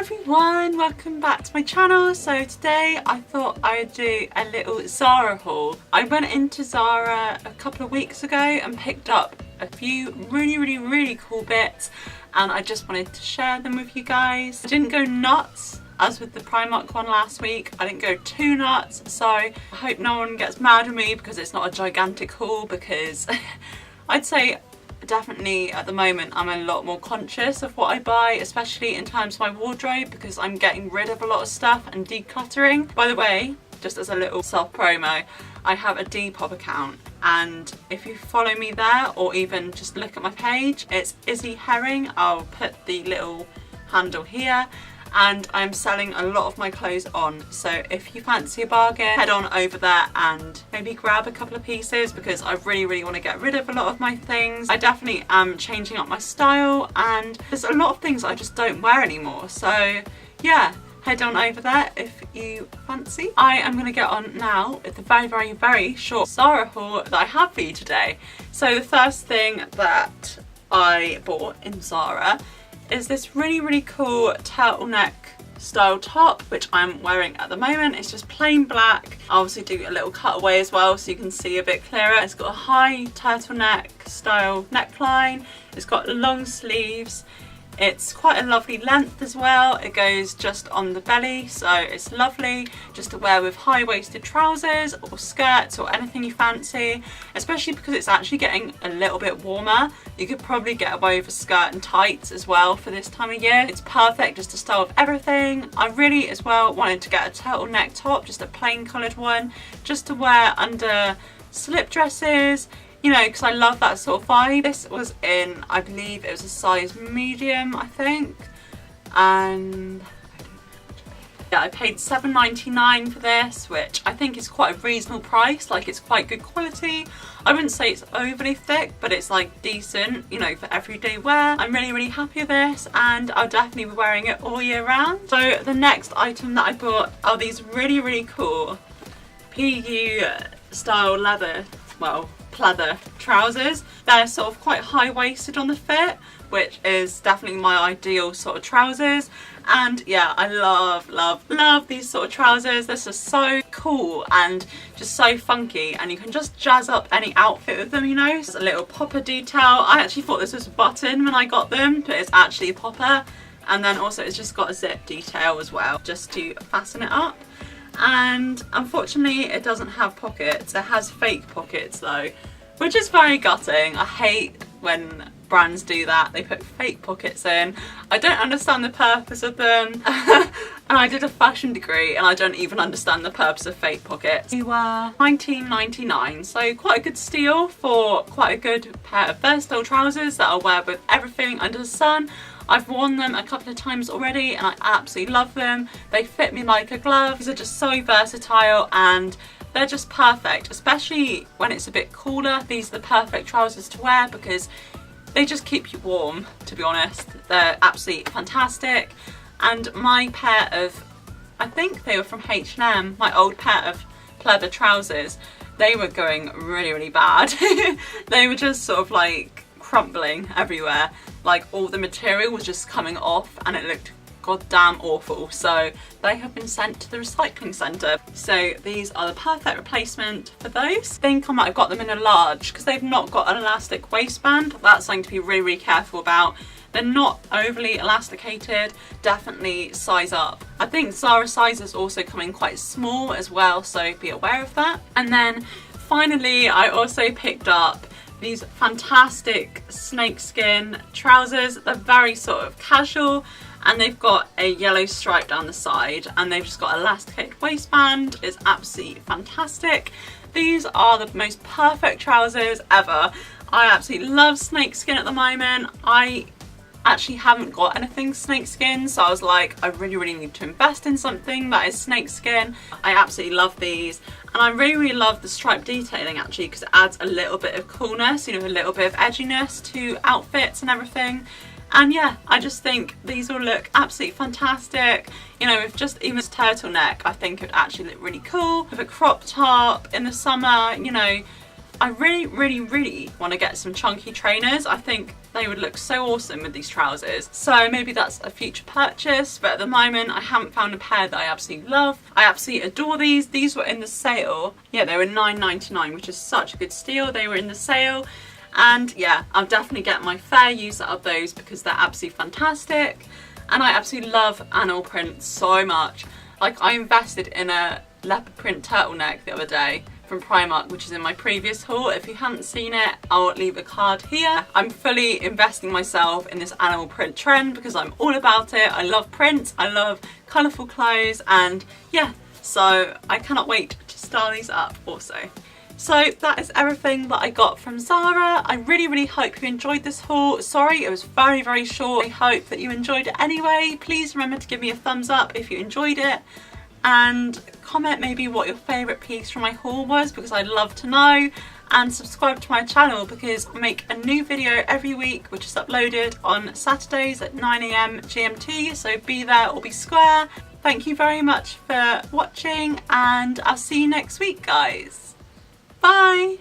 everyone, welcome back to my channel. So today I thought I would do a little Zara haul. I went into Zara a couple of weeks ago and picked up a few really cool bits, and I just wanted to share them with you guys. I didn't go nuts as with the Primark one last week. I didn't go too nuts, so I hope no one gets mad at me because it's not a gigantic haul, because I'd say definitely at the moment I'm a lot more conscious of what I buy, especially in terms of my wardrobe, because I'm getting rid of a lot of stuff and decluttering. By the way, just as a little self-promo, I have a Depop account, and if you follow me there or even just look at my page, it's Issy Herring. I'll put the little handle here, and I'm selling a lot of my clothes on, so if you fancy a bargain, head on over there and maybe grab a couple of pieces, because I really want to get rid of a lot of my things. I definitely am changing up my style, and there's a lot of things I just don't wear anymore, so yeah, head on over there if you fancy. I am going to get on now with the very short Zara haul that I have for you today. So the first thing that I bought in Zara is this really cool turtleneck style top, which I'm wearing at the moment. It's just plain black. I obviously do a little cutaway as well so you can see a bit clearer. It's got a high turtleneck style neckline. It's got long sleeves. It's quite a lovely length as well. It goes just on the belly, so it's lovely just to wear with high-waisted trousers or skirts or anything you fancy, especially because it's actually getting a little bit warmer. You could probably get away with a skirt and tights as well for this time of year. It's perfect just to style with everything. I really as well wanted to get a turtleneck top, just a plain coloured one, just to wear under slip dresses, you know, because I love that sort of vibe. This was in, I believe it was a size medium, I think, and yeah, I paid £7.99 for this, which I think is quite a reasonable price. Like, it's quite good quality. I wouldn't say it's overly thick, but it's like decent, you know, for everyday wear. I'm really happy with this, and I'll definitely be wearing it all year round. So the next item that I bought are these really cool PU style leather, well, pleather trousers. They're sort of quite high-waisted on the fit, which is definitely my ideal sort of trousers. And yeah, I love these sort of trousers. They're just so cool and just so funky, and you can just jazz up any outfit with them, you know. There's a little popper detail. I actually thought this was a button when I got them, but it's actually a popper. And then also it's just got a zip detail as well, just to fasten it up. And unfortunately it doesn't have pockets. It has fake pockets though, which is very gutting. I hate when brands do that. They put fake pockets in. I don't understand the purpose of them. And I did a fashion degree and I don't even understand the purpose of fake pockets. They were £19.99, so quite a good steal for quite a good pair of versatile trousers that I'll wear with everything under the sun. I've worn them a couple of times already and I absolutely love them. They fit me like a glove. These are just so versatile and they're just perfect, especially when it's a bit cooler. These are the perfect trousers to wear because they just keep you warm, to be honest. They're absolutely fantastic. And my pair of, I think they were from H&M, my old pair of pleather trousers, they were going really bad. They were just sort of like crumbling everywhere. Like, all the material was just coming off and it looked goddamn awful. So they have been sent to the recycling centre. So these are the perfect replacement for those. I think I might have got them in a large because they've not got an elastic waistband. That's something to be really careful about. They're not overly elasticated. Definitely size up. I think Zara sizes also come in quite small as well, so be aware of that. And then finally I also picked up these fantastic snakeskin trousers. They're very sort of casual and they've got a yellow stripe down the side and they've just got an elasticated waistband. It's absolutely fantastic. These are the most perfect trousers ever. I absolutely love snakeskin at the moment. I actually haven't got anything snakeskin, so I was like, I really need to invest in something that is snakeskin. I absolutely love these, and I really love the stripe detailing actually, because it adds a little bit of coolness, you know, a little bit of edginess to outfits and everything. And yeah, I just think these will look absolutely fantastic. You know, with just even this turtleneck, I think it would actually look really cool. With a crop top in the summer, you know, I really want to get some chunky trainers. I think they would look so awesome with these trousers. So maybe that's a future purchase, but at the moment I haven't found a pair that I absolutely love. I absolutely adore these. These were in the sale. Yeah, they were $9.99, which is such a good steal. They were in the sale. And yeah, I'll definitely get my fair use out of those because they're absolutely fantastic. And I absolutely love animal print so much. Like, I invested in a leopard print turtleneck the other day from Primark, which is in my previous haul. If you haven't seen it, I'll leave a card here. I'm fully investing myself in this animal print trend because I'm all about it. I love prints, I love colourful clothes, and yeah, so I cannot wait to style these up also. So that is everything that I got from Zara. I really hope you enjoyed this haul. Sorry, it was very short. I hope that you enjoyed it anyway. Please remember to give me a thumbs up if you enjoyed it, and comment maybe what your favourite piece from my haul was because I'd love to know, and subscribe to my channel because I make a new video every week which is uploaded on Saturdays at 9 AM GMT, so be there or be square. Thank you very much for watching and I'll see you next week, guys. Bye!